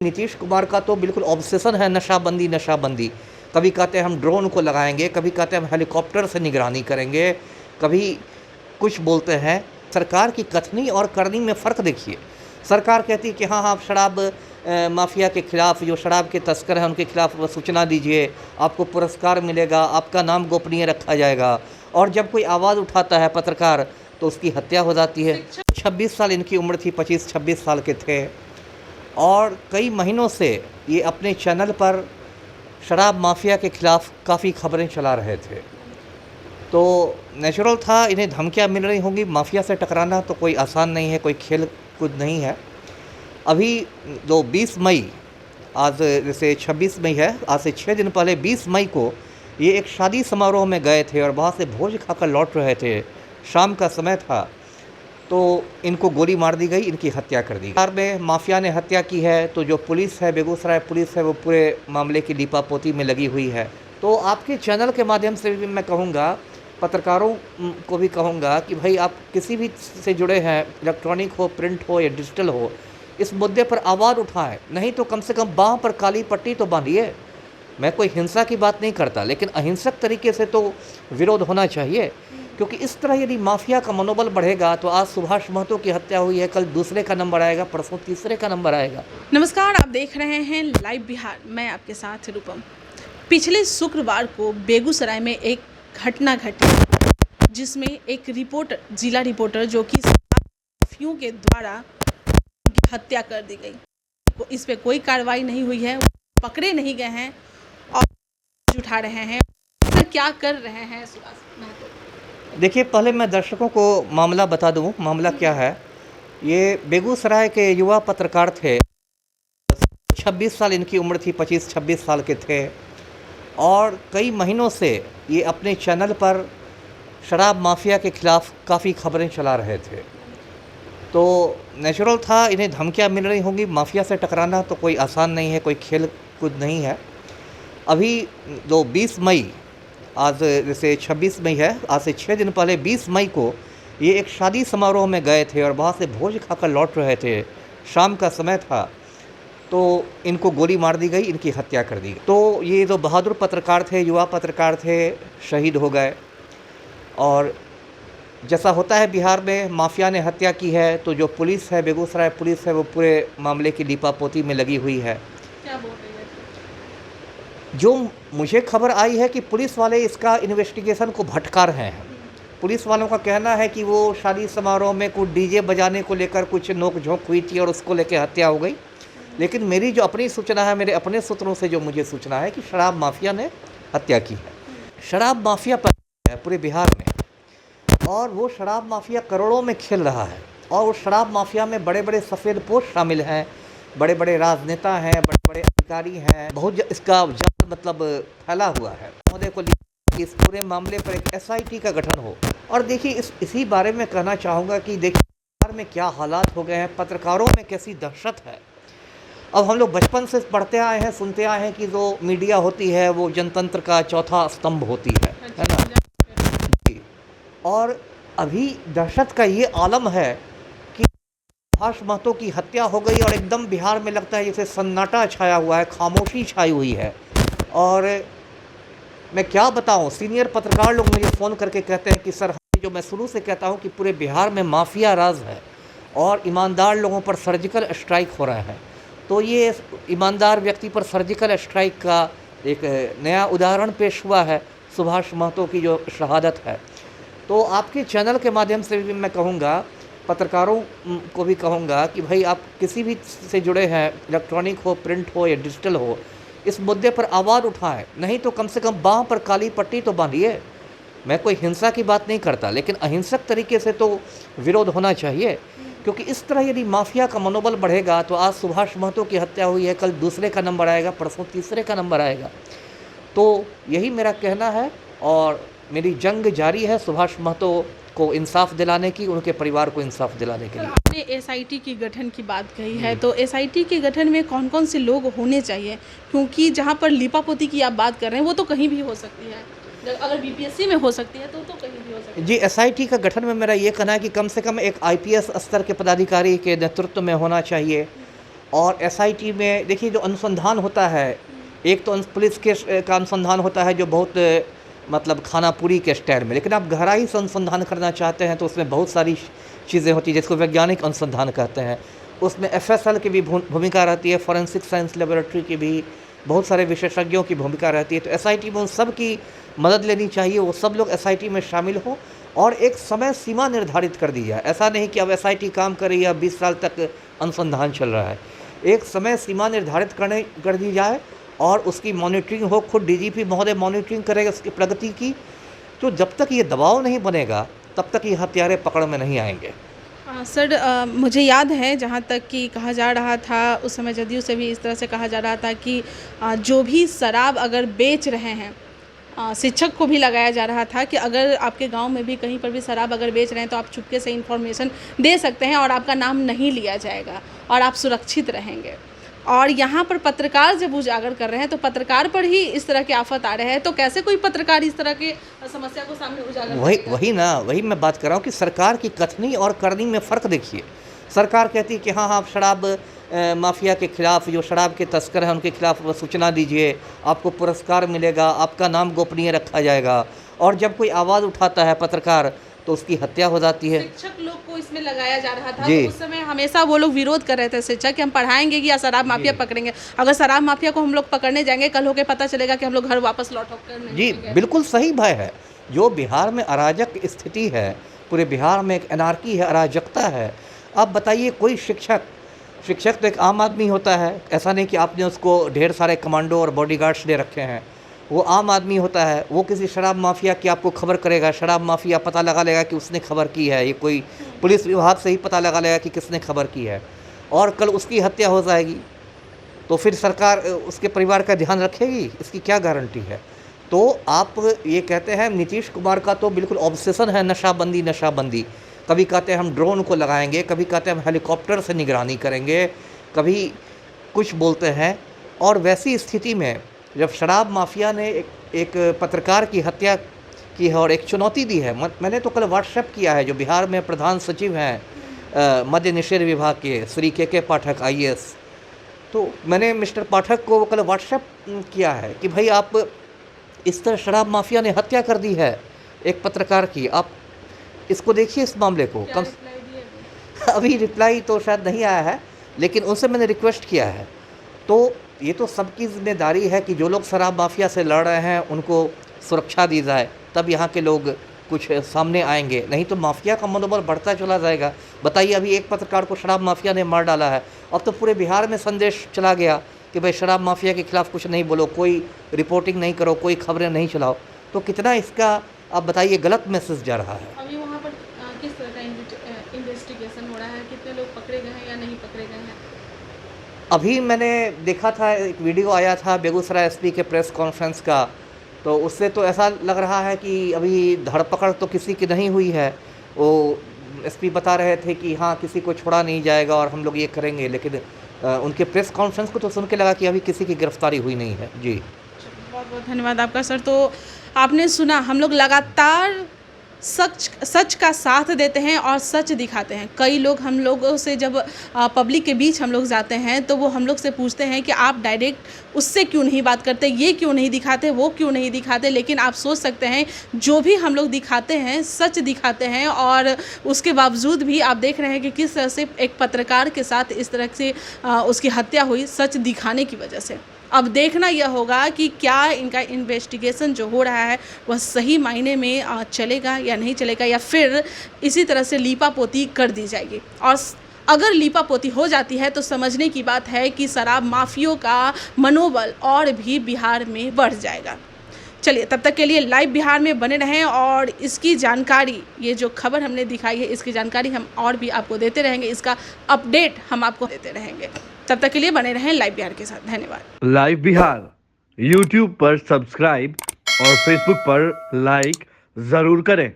नीतीश कुमार का तो बिल्कुल ऑब्सेशन है नशाबंदी नशाबंदी। कभी कहते हैं हम ड्रोन को लगाएंगे, कभी कहते हैं हम हेलीकॉप्टर से निगरानी करेंगे, कभी कुछ बोलते हैं। सरकार की कथनी और करनी में फ़र्क देखिए। सरकार कहती है कि हाँ आप शराब माफिया के खिलाफ़, जो शराब के तस्कर हैं उनके खिलाफ़ सूचना दीजिए, आपको पुरस्कार मिलेगा, आपका नाम गोपनीय रखा जाएगा। और जब कोई आवाज़ उठाता है पत्रकार तो उसकी हत्या हो जाती है। 26 साल इनकी उम्र थी, 25-26 साल के थे और कई महीनों से ये अपने चैनल पर शराब माफिया के ख़िलाफ़ काफ़ी खबरें चला रहे थे। तो नेचुरल था इन्हें धमकियाँ मिल रही होंगी। माफिया से टकराना तो कोई आसान नहीं है, कोई खेल कूद नहीं है। अभी जो 20 मई, आज जैसे 26 मई है, आज से 6 दिन पहले 20 मई को ये एक शादी समारोह में गए थे और वहाँ से भोज खाकर लौट रहे थे। शाम का समय था तो इनको गोली मार दी गई, इनकी हत्या कर दी गई। बिहार में माफिया ने हत्या की है तो जो पुलिस है, बेगूसराय पुलिस है, वो पूरे मामले की लीपापोती में लगी हुई है। तो आपके चैनल के माध्यम से भी मैं कहूँगा, पत्रकारों को भी कहूँगा कि भाई आप किसी भी से जुड़े हैं, इलेक्ट्रॉनिक हो, प्रिंट हो या डिजिटल हो, इस मुद्दे पर आवाज़ उठाएं। नहीं तो कम से कम बाँह पर काली पट्टी तो बांधिए। मैं कोई हिंसा की बात नहीं करता, लेकिन अहिंसक तरीके से तो विरोध होना चाहिए। क्योंकि इस तरह यदि माफिया का मनोबल बढ़ेगा तो आज सुभाष महतो की हत्या हुई है, कल दूसरे का नंबर आएगा, परसों तीसरे का नंबर आएगा। नमस्कार, आप देख रहे हैं लाइव बिहार। मैं आपके साथ रूपम। पिछले शुक्रवार को बेगूसराय में एक घटना घटी जिसमें एक रिपोर्टर, जिला रिपोर्टर जो कि माफियों के द्वारा उनकी हत्या कर दी गई। इस पे कोई कार्रवाई नहीं हुई है, पकड़े नहीं गए हैं और उठा रहे हैं। क्या कर रहे हैं सुभाष महतो? देखिए, पहले मैं दर्शकों को मामला बता दूं। मामला क्या है, ये बेगूसराय के युवा पत्रकार थे। 26 साल इनकी उम्र थी, 25-26 साल के थे और कई महीनों से ये अपने चैनल पर शराब माफिया के ख़िलाफ़ काफ़ी खबरें चला रहे थे। तो नेचुरल था इन्हें धमकियाँ मिल रही होंगी। माफिया से टकराना तो कोई आसान नहीं है, कोई खेल कूद नहीं है। अभी जो 20 मई, आज जैसे 26 मई है, आज से 6 दिन पहले 20 मई को ये एक शादी समारोह में गए थे और वहाँ से भोज खाकर लौट रहे थे। शाम का समय था तो इनको गोली मार दी गई, इनकी हत्या कर दी गई। तो ये जो बहादुर पत्रकार थे, युवा पत्रकार थे, शहीद हो गए। और जैसा होता है बिहार में, माफिया ने हत्या की है तो जो पुलिस है, बेगूसराय पुलिस है, वो पूरे मामले की लीपापोती में लगी हुई है। क्या बोल रही है? जो मुझे खबर आई है कि पुलिस वाले इसका इन्वेस्टिगेशन को भटका रहे हैं। पुलिस वालों का कहना है कि वो शादी समारोह में कुछ डीजे बजाने को लेकर कुछ नोक-झोंक हुई थी और उसको लेकर हत्या हो गई। लेकिन मेरी जो अपनी सूचना है, मेरे अपने सूत्रों से जो मुझे सूचना है कि शराब माफिया ने हत्या की है। शराब माफिया पर है पूरे बिहार में और वो शराब माफिया करोड़ों में खेल रहा है। और वो शराब माफिया में बड़े बड़े सफ़ेद पोश शामिल हैं, बड़े बड़े राजनेता हैं, बड़े बड़े अधिकारी हैं। बहुत इसका जाल मतलब फैला हुआ है। महोदय को कि इस पूरे मामले पर एक SIT का गठन हो। और देखिए, इसी बारे में कहना चाहूँगा कि देखिए बिहार में क्या हालात हो गए हैं, पत्रकारों में कैसी दहशत है। अब हम लोग बचपन से पढ़ते आए हैं, सुनते आए हैं कि जो मीडिया होती है वो जनतंत्र का चौथा स्तंभ होती है ना। जी। और अभी दहशत का ये आलम है कि सुभाष महतो की हत्या हो गई और एकदम बिहार में लगता है जैसे सन्नाटा छाया हुआ है, खामोशी छाई हुई है। और मैं क्या बताऊं, सीनियर पत्रकार लोग मुझे फ़ोन करके कहते हैं कि सर, जो मैं शुरू से कहता हूं कि पूरे बिहार में माफिया राज है और ईमानदार लोगों पर सर्जिकल स्ट्राइक हो रहे हैं। तो ये ईमानदार व्यक्ति पर सर्जिकल स्ट्राइक का एक नया उदाहरण पेश हुआ है, सुभाष महतो की जो शहादत है। तो आपके चैनल के माध्यम से भी मैं कहूँगा, पत्रकारों को भी कहूँगा कि भाई आप किसी भी से जुड़े हैं, इलेक्ट्रॉनिक हो, प्रिंट हो या डिजिटल हो, इस मुद्दे पर आवाज़ उठाएं। नहीं तो कम से कम बाँह पर काली पट्टी तो बांधिए। मैं कोई हिंसा की बात नहीं करता, लेकिन अहिंसक तरीके से तो विरोध होना चाहिए। क्योंकि इस तरह यदि माफिया का मनोबल बढ़ेगा तो आज सुभाष महतो की हत्या हुई है, कल दूसरे का नंबर आएगा, परसों तीसरे का नंबर आएगा। तो यही मेरा कहना है और मेरी जंग जारी है सुभाष महतो को इंसाफ दिलाने की, उनके परिवार को इंसाफ दिलाने के लिए। आपने SIT की गठन की बात कही है, तो SIT के गठन में कौन कौन से लोग होने चाहिए? क्योंकि जहाँ पर लीपापोती की आप बात कर रहे हैं वो तो कहीं भी हो सकती है, अगर BPSC में हो सकती है तो कहीं भी हो सकती है। जी, SIT का गठन में मेरा ये कहना है कि कम से कम एक IPS स्तर के पदाधिकारी के नेतृत्व में होना चाहिए और एसआईटी में देखिए जो अनुसंधान होता है, एक तो पुलिस के का अनुसंधान होता है जो बहुत मतलब खानापुरी के स्टाइल में, लेकिन आप गहराई से अनुसंधान करना चाहते हैं तो उसमें बहुत सारी चीज़ें होती हैं जिसको वैज्ञानिक अनुसंधान कहते हैं। उसमें एफएसएल की भी भूमिका रहती है, फॉरेंसिक साइंस लेबोरेटरी की भी, बहुत सारे विशेषज्ञों की भूमिका रहती है। तो एसआईटी में उन सब की मदद लेनी चाहिए, वो सब लोग एसआईटी में शामिल हों और एक समय सीमा निर्धारित कर दी जाए। ऐसा नहीं कि अब एसआईटी काम कर रही है, 20 साल तक अनुसंधान चल रहा है। एक समय सीमा निर्धारित कर दी जाए और उसकी मॉनिटरिंग हो, खुद डीजीपी महोदय मॉनिटरिंग करेगा उसकी प्रगति की। तो जब तक ये दबाव नहीं बनेगा तब तक ये हत्यारे पकड़ में नहीं आएंगे। सर, मुझे याद है जहाँ तक कि कहा जा रहा था उस समय जदयू से भी इस तरह से कहा जा रहा था कि जो भी शराब अगर बेच रहे हैं, शिक्षक को भी लगाया जा रहा था कि अगर आपके गांव में भी कहीं पर भी शराब अगर बेच रहे हैं तो आप चुपके से इन्फॉर्मेशन दे सकते हैं और आपका नाम नहीं लिया जाएगा और आप सुरक्षित रहेंगे। और यहाँ पर पत्रकार जब उजागर कर रहे हैं तो पत्रकार पर ही इस तरह के आफत आ रहे हैं, तो कैसे कोई पत्रकार इस तरह की समस्या को सामने उजागर वही मैं बात कर रहा हूँ कि सरकार की कथनी और करनी में फ़र्क देखिए। सरकार कहती है कि हाँ आप शराब माफिया के खिलाफ, जो शराब के तस्कर हैं उनके खिलाफ सूचना दीजिए, आपको पुरस्कार मिलेगा, आपका नाम गोपनीय रखा जाएगा। और जब कोई आवाज़ उठाता है पत्रकार तो उसकी हत्या हो जाती है। शिक्षक लोग को इसमें लगाया जा रहा था, तो उस समय हमेशा वो लोग विरोध कर रहे थे शिक्षक कि हम पढ़ाएंगे कि या शराब माफिया पकड़ेंगे। अगर शराब माफिया को हम लोग पकड़ने जाएंगे, कल होके पता चलेगा कि हम लोग घर वापस लौट कर जी बिल्कुल सही भय है। जो बिहार में अराजक स्थिति है, पूरे बिहार में एक एनार्की है, अराजकता है। अब बताइए कोई शिक्षक तो एक आम आदमी होता है, ऐसा नहीं कि आपने उसको ढेर सारे कमांडो और बॉडीगार्ड्स दे रखे हैं। वो आम आदमी होता है, वो किसी शराब माफिया की आपको खबर करेगा, शराब माफिया पता लगा लेगा कि उसने खबर की है, ये कोई पुलिस विभाग से ही पता लगा लेगा कि किसने खबर की है और कल उसकी हत्या हो जाएगी। तो फिर सरकार उसके परिवार का ध्यान रखेगी, इसकी क्या गारंटी है। तो आप ये कहते हैं नीतीश कुमार का तो बिल्कुल ऑब्सेशन है नशाबंदी। कभी कहते हैं हम ड्रोन को लगाएंगे, कभी कहते हैं हम हेलीकॉप्टर से निगरानी करेंगे, कभी कुछ बोलते हैं। और वैसी स्थिति में जब शराब माफिया ने एक पत्रकार की हत्या की है और एक चुनौती दी है, मैंने तो कल व्हाट्सएप किया है, जो बिहार में प्रधान सचिव हैं मद्य निषेध विभाग के श्री के पाठक IAS, तो मैंने मिस्टर पाठक को कल व्हाट्सएप किया है कि भाई आप इस तरह शराब माफिया ने हत्या कर दी है एक पत्रकार की, आप इसको देखिए इस मामले को। अभी रिप्लाई तो शायद नहीं आया है, लेकिन उनसे मैंने रिक्वेस्ट किया है। तो ये तो सबकी जिम्मेदारी है कि जो लोग शराब माफिया से लड़ रहे हैं उनको सुरक्षा दी जाए, तब यहाँ के लोग कुछ सामने आएंगे, नहीं तो माफिया का मनोबल बढ़ता चला जाएगा। बताइए अभी एक पत्रकार को शराब माफिया ने मार डाला है, अब तो पूरे बिहार में संदेश चला गया कि भाई शराब माफिया के खिलाफ कुछ नहीं बोलो, कोई रिपोर्टिंग नहीं करो, कोई खबरें नहीं चलाओ। तो कितना इसका आप बताइए गलत मैसेज जा रहा है। अभी वहाँ पर किस तरह का इन्वेस्टिगेशन हो रहा है, कितने लोग पकड़े गए हैं या नहीं पकड़े गए हैं? अभी मैंने देखा था, एक वीडियो आया था बेगूसराय SP के प्रेस कॉन्फ्रेंस का, तो उससे तो ऐसा लग रहा है कि अभी धरपकड़ तो किसी की नहीं हुई है। वो SP बता रहे थे कि हाँ किसी को छोड़ा नहीं जाएगा और हम लोग ये करेंगे, लेकिन उनके प्रेस कॉन्फ्रेंस को तो सुन के लगा कि अभी किसी की गिरफ्तारी हुई नहीं है। जी बहुत बहुत धन्यवाद आपका सर। तो आपने सुना, हम लोग लगातार सच का साथ देते हैं और सच दिखाते हैं। कई लोग हम लोगों से जब पब्लिक के बीच हम लोग जाते हैं तो वो हम लोग से पूछते हैं कि आप डायरेक्ट उससे क्यों नहीं बात करते, ये क्यों नहीं दिखाते, वो क्यों नहीं दिखाते। लेकिन आप सोच सकते हैं जो भी हम लोग दिखाते हैं सच दिखाते हैं, और उसके बावजूद भी आप देख रहे हैं कि किस तरह से एक पत्रकार के साथ इस तरह से उसकी हत्या हुई, सच दिखाने की वजह से। अब देखना यह होगा कि क्या इनका इन्वेस्टिगेशन जो हो रहा है वह सही मायने में चलेगा या नहीं चलेगा, या फिर इसी तरह से लीपापोती कर दी जाएगी। और अगर लीपापोती हो जाती है तो समझने की बात है कि शराब माफियों का मनोबल और भी बिहार में बढ़ जाएगा। चलिए, तब तक के लिए लाइव बिहार में बने रहें और इसकी जानकारी, ये जो खबर हमने दिखाई है इसकी जानकारी हम और भी आपको देते रहेंगे, इसका अपडेट हम आपको देते रहेंगे। तब तक के लिए बने रहें लाइव बिहार के साथ। धन्यवाद। लाइव बिहार YouTube पर सब्सक्राइब और Facebook पर लाइक ज़रूर करें।